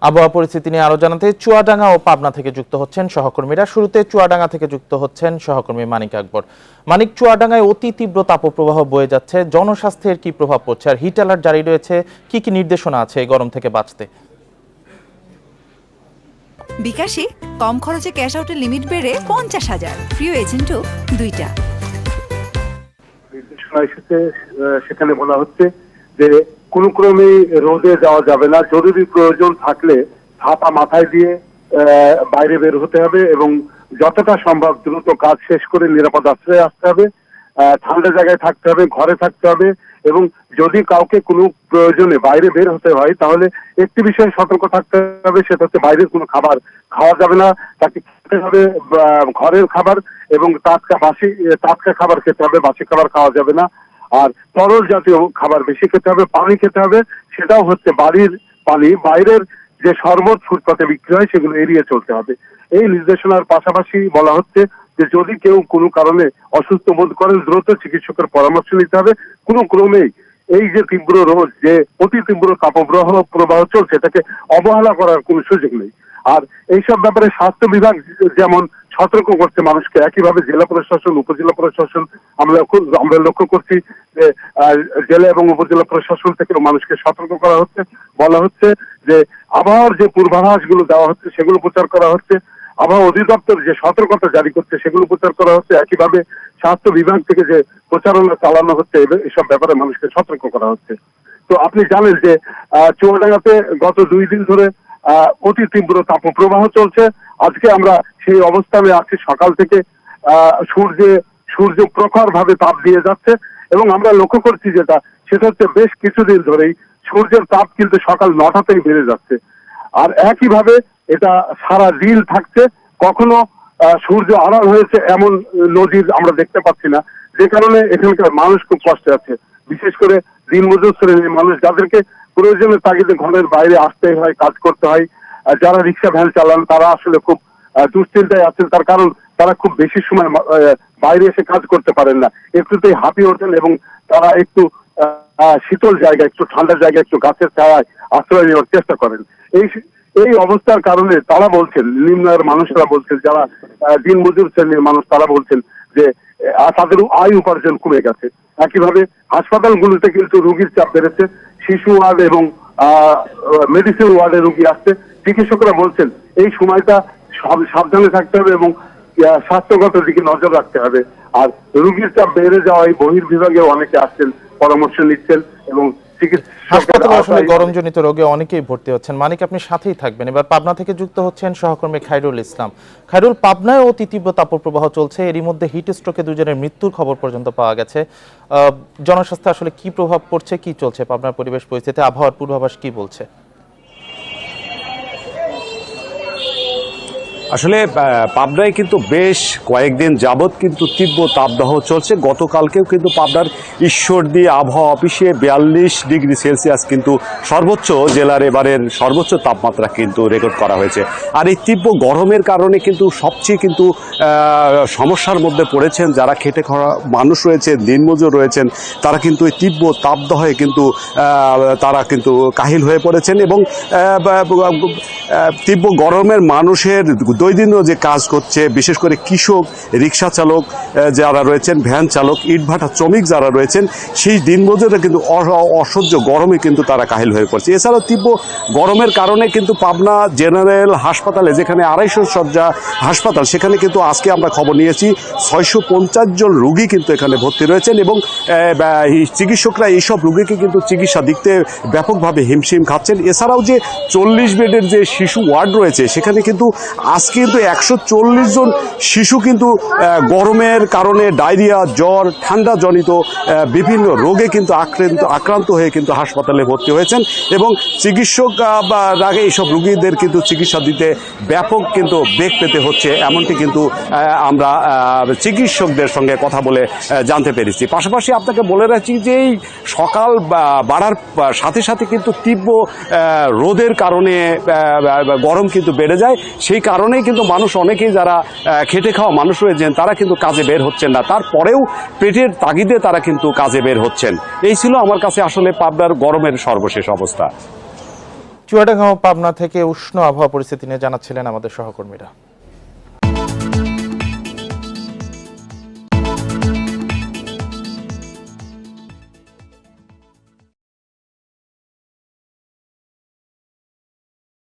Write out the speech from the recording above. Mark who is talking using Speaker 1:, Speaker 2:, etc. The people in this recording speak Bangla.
Speaker 1: আবহাওয়া পরিস্থিতি নিয়ে আরো জানাতে চুয়াডাঙ্গা ও পাবনা থেকে যুক্ত হচ্ছেন সহকর্মীরা। শুরুতে চুয়াডাঙ্গা থেকে যুক্ত হচ্ছেন সহকর্মী মানিক আকবর। মানিক, চুয়াডাঙ্গায় অতি তীব্র তাপপ্রবাহ বয়ে যাচ্ছে, জনস্বাস্থ্যের কি প্রভাব পড়ছে আর হিট অ্যালার্ট জারি রয়েছে, কি কি নির্দেশনা আছে এই গরম থেকে বাঁচতে?
Speaker 2: বিকাশে কম খরচে ক্যাশ আউটের লিমিট বেড়ে 50,000, প্রিয় এজেন্টও 2টা।
Speaker 3: নির্দেশনা এসেছে, সেখানে বলা হচ্ছে যে কোনো ক্রমেই রোদে যাওয়া যাবে না, জরুরি প্রয়োজন থাকলে ছাতা মাথায় দিয়ে বাইরে বের হতে হবে এবং যতটা সম্ভব দ্রুত কাজ শেষ করে নিরাপদ আশ্রয়ে আসতে হবে, ঠান্ডা জায়গায় থাকতে হবে, ঘরে থাকতে হবে এবং যদি কাউকে কোনো প্রয়োজনে বাইরে বের হতে হয় তাহলে একটি বিষয়ে সতর্ক থাকতে হবে, সেটা হচ্ছে বাইরের কোনো খাবার খাওয়া যাবে না, তাকে খেতে হবে ঘরের খাবার এবং টাটকা খাবার খেতে হবে, বাসি খাবার খাওয়া যাবে না। আর তরল জাতীয় খাবার বেশি খেতে হবে, পানি খেতে হবে, সেটাও হচ্ছে বাড়ির পানি, বাইরের যে শরবত ফুটপাতে বিক্রি হয় সেগুলো এড়িয়ে চলতে হবে। এই নির্দেশনার পাশাপাশি বলা হচ্ছে যে যদি কেউ কোনো কারণে অসুস্থ বোধ করেন দ্রুত চিকিৎসকের পরামর্শ নিতে হবে। কোনো ক্রমেই এই যে তীব্র রোদ, যে অতি তীব্র তাপপ্রবাহ চলছে, এটাকে অবহেলা করার কোনো সুযোগ নেই। আর এইসব ব্যাপারে স্বাস্থ্য বিভাগ যেমন সতর্ক করছে মানুষকে, একইভাবে জেলা প্রশাসন, উপজেলা প্রশাসন আমরা লক্ষ্য করছি যে জেলা এবং উপজেলা প্রশাসন থেকে মানুষকে সতর্ক করা হচ্ছে। বলা হচ্ছে যে আবহাওয়ার যে পূর্বাভাস গুলো দেওয়া হচ্ছে সেগুলো প্রচার করা হচ্ছে, আবহাওয়া অধিদপ্তর যে সতর্কতা জারি করছে সেগুলো প্রচার করা হচ্ছে, একইভাবে স্বাস্থ্য বিভাগ থেকে যে প্রচারণা চালানো হচ্ছে এসব ব্যাপারে মানুষকে সতর্ক করা হচ্ছে। তো আপনি জানেন যে চুয়াডাঙ্গাতে গত 2 দিন ধরে অতি তীব্র তাপপ্রবাহ চলছে। আজকে আমরা সেই অবস্থানে আছি, সকাল থেকে সূর্য প্রখর ভাবে তাপ দিয়ে যাচ্ছে এবং আমরা লক্ষ্য করছি সেটা হচ্ছে বেশ কিছুদিন ধরেই সূর্যের তাপ কিন্তু সকাল 9টাতেই বেড়ে যাচ্ছে। আর একইভাবে এটা সারা দিন থাকছে, কখনো সূর্য আড়াল হয়েছে এমন নজির আমরা দেখতে পাচ্ছি না, যে কারণে এখানকার মানুষ খুব কষ্টে আছে, বিশেষ করে দিনমজুর শ্রেণীর মানুষ, যাদেরকে প্রয়োজনের তাগিদে ঘরের বাইরে আসতে হয়, কাজ করতে হয়। যারা রিক্সা ভ্যান চালান তারা আসলে খুব দুশ্চিন্তায় আছেন, তার কারণ তারা খুব বেশি সময় বাইরে এসে কাজ করতে পারেন না, একটুতেই হাঁপিয়ে ওঠেন এবং তারা একটু শীতল জায়গা, একটু ঠান্ডা জায়গা, একটু গাছের ছায়ায় আশ্রয় নেওয়ার চেষ্টা করেন। এই অবস্থার কারণে তারা বলছেন, নিম্ন আয়ের মানুষরা বলছেন, যারা দিনমজুর শ্রেণীর মানুষ তারা বলছেন যে তাদের আয় উপার্জন কমে গেছে। একইভাবে হাসপাতালগুলোতে কিন্তু রোগীর চাপ বেড়েছে, শিশু ওয়ার্ড এবং মেডিসিন ওয়ার্ডে রোগী আসছে। চিকিৎসকরা বলছেন এই সময়টা সাবধানে থাকতে হবে এবং স্বাস্থ্যগত দিকে নজর রাখতে হবে। আর রোগীর চাপ বেড়ে যাওয়ায় বহির্বিভাগে অনেকে আসছেন, পরামর্শ নিচ্ছেন এবং
Speaker 1: হাসপাতালে আসলে গরমজনিত রোগে অনেকেই ভর্তি হচ্ছেন। মানিক, আপনি সাথেই থাকবেন। এবার পাবনা থেকে যুক্ত হচ্ছেন সহকর্মী খায়রুল ইসলাম। খায়রুল, পাবনায় অতি তীব্র তাপপ্রবাহ চলছে, এরই মধ্যে হিট স্ট্রোকে 2 জনের মৃত্যুর খবর পর্যন্ত পাওয়া গেছে। জনস্বাস্থ্যে আসলে কি প্রভাব পড়ছে, কি চলছে পাবনার পরিবেশ পরিস্থিতি, আবহাওয়ার পূর্বাভাস কি বলছে?
Speaker 4: আসলে পাবনায় কিন্তু বেশ কয়েকদিন যাবৎ কিন্তু তীব্র তাপদাহ চলছে। গতকালকেও কিন্তু পাবনার ঈশ্বরদী আবহাওয়া অফিসে 42 ডিগ্রি সেলসিয়াস কিন্তু সর্বোচ্চ, জেলার এবারের সর্বোচ্চ তাপমাত্রা কিন্তু রেকর্ড করা হয়েছে। আর এই তীব্র গরমের কারণে কিন্তু সবচেয়ে কিন্তু সমস্যার মধ্যে পড়েছেন যারা খেটে খাওয়া মানুষ রয়েছেন, দিনমজুর রয়েছেন, তারা কিন্তু এই তীব্র তাপদাহে কিন্তু তারা কিন্তু কাহিল হয়ে পড়েছেন এবং তীব্র গরমের মানুষের দৈনন্দিন যে কাজ করছে, বিশেষ করে কৃষক, রিক্সা চালক যারা রয়েছেন, ভ্যান চালক, ইটভাটা শ্রমিক যারা রয়েছেন, সেই দিনমজুররা কিন্তু অসহ্য গরমে কিন্তু তারা কাহিল হয়ে পড়ছে। এছাড়াও তীব্র গরমের কারণে কিন্তু পাবনা জেনারেল হাসপাতালে, যেখানে 250 শয্যা হাসপাতাল, সেখানে কিন্তু আজকে আমরা খবর নিয়েছি 650 জন রোগী কিন্তু এখানে ভর্তি রয়েছেন এবং চিকিৎসকরা এইসব রোগীকে কিন্তু চিকিৎসা দিতে ব্যাপকভাবে হিমশিম খাচ্ছেন। এছাড়াও যে 40 বেডের যে শিশু ওয়ার্ড রয়েছে, সেখানে কিন্তু আজকে কিন্তু 140 জন শিশু কিন্তু গরমের কারণে ডায়রিয়া, জ্বর, ঠান্ডা জনিত বিভিন্ন রোগে কিন্তু আক্রান্ত হয়ে কিন্তু হাসপাতালে ভর্তি হয়েছেন এবং চিকিৎসক আগে এইসব রোগীদের কিন্তু চিকিৎসা দিতে ব্যাপক কিন্তু বেগ পেতে হচ্ছে, এমনটি কিন্তু আমরা চিকিৎসকদের সঙ্গে কথা বলে জানতে পেরেছি। পাশাপাশি আপনাকে বলে রাখছি যে এই সকাল বাড়ার সাথে সাথে কিন্তু তীব্র রোদের কারণে গরম কিন্তু বেড়ে যায়। সেই কারণেই কিন্তু মানুষ অনেকেই যারা খেটে খাওয়া মানুষ রয়েছেন তারা কিন্তু কাজে বের হচ্ছেন না, তারপরেও পেটের তাগিদে তারা কিন্তু কাজে বের হচ্ছেন। এই ছিল আমার কাছে আসলে পাবনার গরমের সর্বশেষ অবস্থা।
Speaker 1: চুয়াডাঙ্গা ও পাবনা থেকে উষ্ণ আবহাওয়া পরিস্থিতি নিয়ে জানাচ্ছিলেন আমাদের সহকর্মীরা।